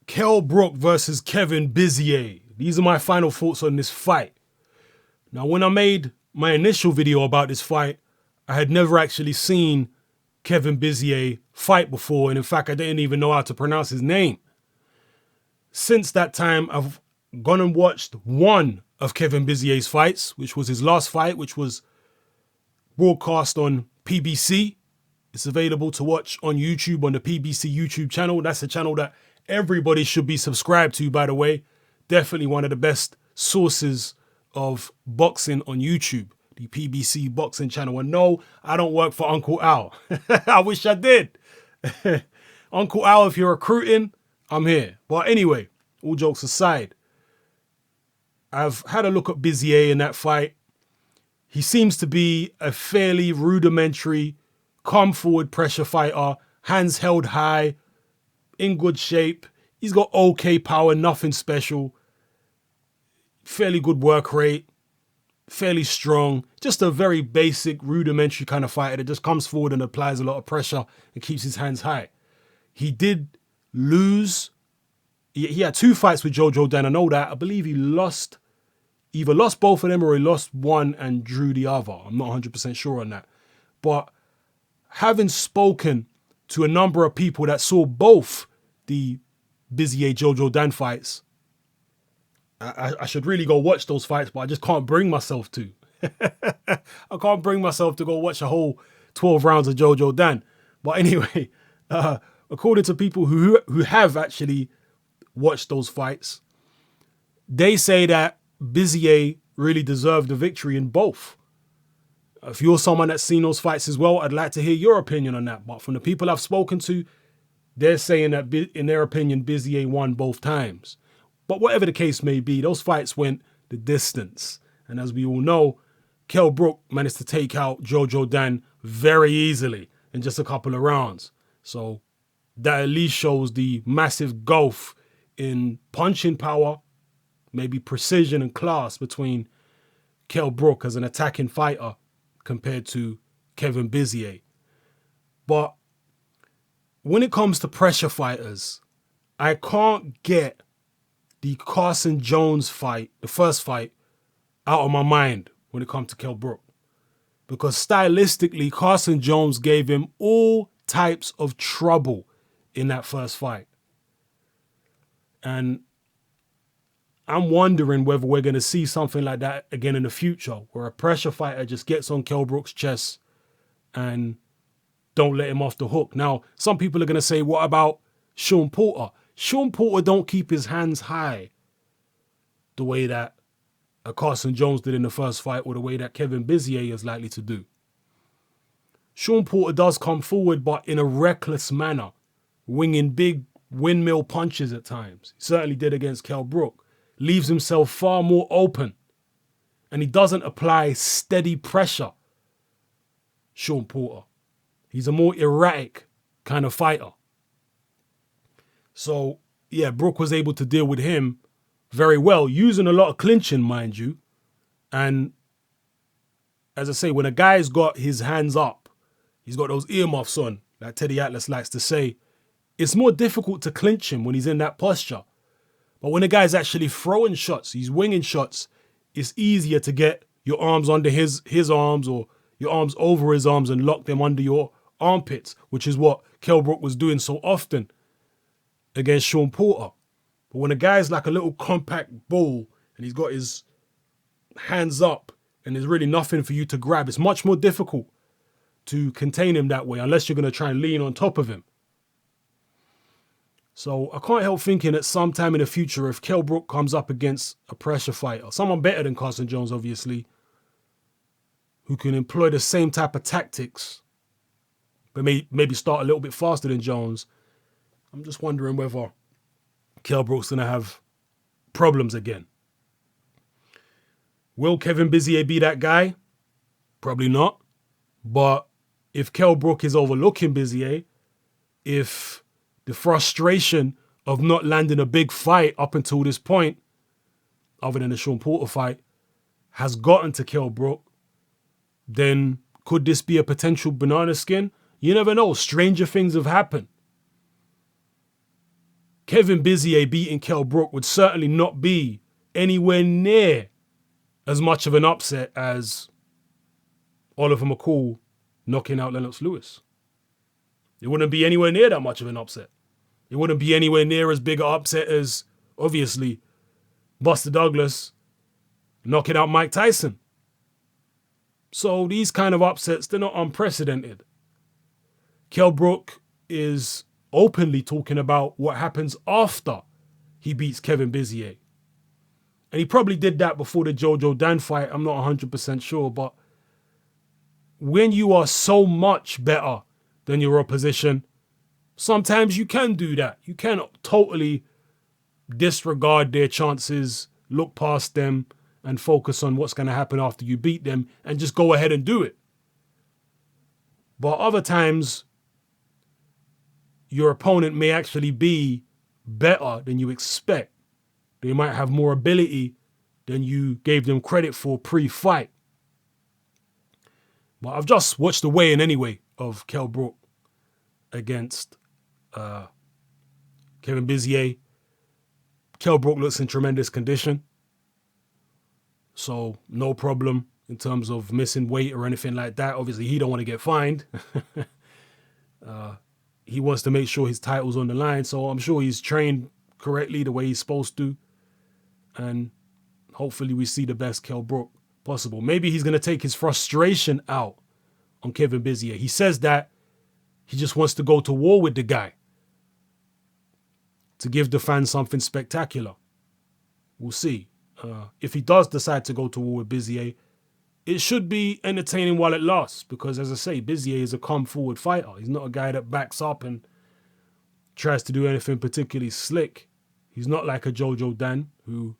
Kell Brook versus Kevin Bizier. These are my final thoughts on this fight. Now, when I made my initial video about this fight, I had never actually seen Kevin Bizier fight before, and in fact, I didn't even know how to pronounce his name. Since that time, I've gone and watched one of Kevin Bizier's fights, which was his last fight, which was broadcast on PBC. It's available to watch on YouTube, on the PBC YouTube channel. That's a channel that everybody should be subscribed to, by the way. Definitely one of the best sources of boxing on YouTube, the PBC boxing channel. And no, I don't work for Uncle Al. I wish I did. Uncle Al, if you're recruiting, I'm here. But anyway, all jokes aside, I've had a look at Bizier in that fight. He seems to be a fairly rudimentary, come forward pressure fighter, hands held high, in good shape. He's got okay power, nothing special. Fairly good work rate, fairly strong. Just a very basic, rudimentary kind of fighter that just comes forward and applies a lot of pressure and keeps his hands high. He did lose. He had two fights with Jojo Dan. I know that. I believe he either lost both of them or he lost one and drew the other. I'm not 100% sure on that. But having spoken to a number of people that saw both the Bizier Jojo Dan fights, I should really go watch those fights, but I just can't bring myself to. I can't bring myself to go watch a whole 12 rounds of Jojo Dan. But anyway, according to people who have actually watched those fights, they say that Bizier really deserved the victory in both. If you're someone that's seen those fights as well, I'd like to hear your opinion on that. But from the people I've spoken to, they're saying that, in their opinion, Bizier won both times. But whatever the case may be, those fights went the distance. And as we all know, Kell Brook managed to take out Jojo Dan very easily in just a couple of rounds. So that at least shows the massive gulf in punching power, maybe precision and class between Kell Brook as an attacking fighter compared to Kevin Bizier. But when it comes to pressure fighters, I can't get the Carson Jones fight, the first fight, out of my mind when it comes to Kell Brook. Because stylistically, Carson Jones gave him all types of trouble in that first fight. And I'm wondering whether we're going to see something like that again in the future, where a pressure fighter just gets on Kell Brook's chest and don't let him off the hook. Now, some people are going to say, what about Sean Porter? Sean Porter don't keep his hands high the way that Carson Jones did in the first fight, or the way that Kevin Bizier is likely to do. Sean Porter does come forward, but in a reckless manner, winging big windmill punches at times. He certainly did against Kell Brook. Leaves himself far more open. And he doesn't apply steady pressure, Sean Porter. He's a more erratic kind of fighter. So, yeah, Brook was able to deal with him very well, using a lot of clinching, mind you. And as I say, when a guy's got his hands up, he's got those earmuffs on, like Teddy Atlas likes to say, it's more difficult to clinch him when he's in that posture. But when a guy's actually throwing shots, he's winging shots, it's easier to get your arms under his arms, or your arms over his arms and lock them under your armpits, which is what Kell Brook was doing so often against Sean Porter. But when a guy's like a little compact ball and he's got his hands up and there's really nothing for you to grab, it's much more difficult to contain him that way, unless you're going to try and lean on top of him. So I can't help thinking that sometime in the future, if Kell Brook comes up against a pressure fighter, someone better than Carson Jones, obviously, who can employ the same type of tactics, but maybe start a little bit faster than Jones, I'm just wondering whether Kell Brook's going to have problems again. Will Kevin Bizier be that guy? Probably not. But if Kell Brook is overlooking Bizier, if the frustration of not landing a big fight up until this point, other than the Sean Porter fight, has gotten to Kell Brook, then could this be a potential banana skin? You never know. Stranger things have happened. Kevin Bizier beating Kell Brook would certainly not be anywhere near as much of an upset as Oliver McCall knocking out Lennox Lewis. It wouldn't be anywhere near that much of an upset. It wouldn't be anywhere near as big an upset as, obviously, Buster Douglas knocking out Mike Tyson. So these kind of upsets, they're not unprecedented. Kell Brook is openly talking about what happens after he beats Kevin Bizier. And he probably did that before the Jojo Dan fight. I'm not 100% sure. But when you are so much better than your opposition, sometimes you can do that. You can totally disregard their chances, look past them, and focus on what's going to happen after you beat them and just go ahead and do it. But other times, your opponent may actually be better than you expect. They might have more ability than you gave them credit for pre-fight. But I've just watched the weigh-in anyway of Kell Brook against Kevin Bizier. Kell Brook looks in tremendous condition. So no problem in terms of missing weight or anything like that. Obviously, he don't want to get fined. He wants to make sure his title's on the line. So I'm sure he's trained correctly the way he's supposed to. And hopefully we see the best Kell Brook possible. Maybe he's going to take his frustration out on Kevin Bizier. He says that he just wants to go to war with the guy to give the fans something spectacular. We'll see. If he does decide to go to war with Bizier, it should be entertaining while it lasts because, as I say, Bizier is a come-forward fighter. He's not a guy that backs up and tries to do anything particularly slick. He's not like a Jojo Dan who,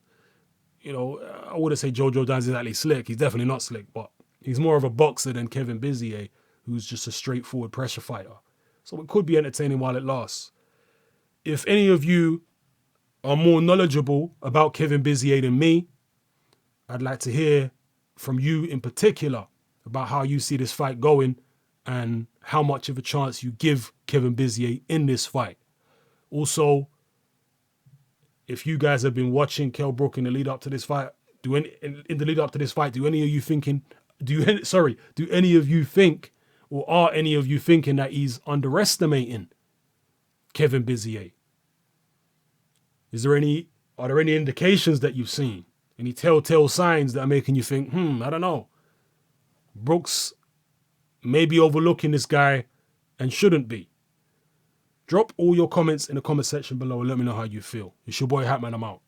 you know, I wouldn't say Jojo Dan's exactly slick. He's definitely not slick, but he's more of a boxer than Kevin Bizier, who's just a straightforward pressure fighter. So it could be entertaining while it lasts. If any of you are more knowledgeable about Kevin Bizier than me, I'd like to hear from you in particular about how you see this fight going and how much of a chance you give Kevin Bizier in this fight. Also, if you guys have been watching Kell Brook in the lead up to this fight, do any of you thinking, or are any of you thinking that he's underestimating Kevin Bizier? Are there any indications that you've seen? Any telltale signs that are making you think, I don't know. Brooks may be overlooking this guy and shouldn't be. Drop all your comments in the comment section below and let me know how you feel. It's your boy Hatman, I'm out.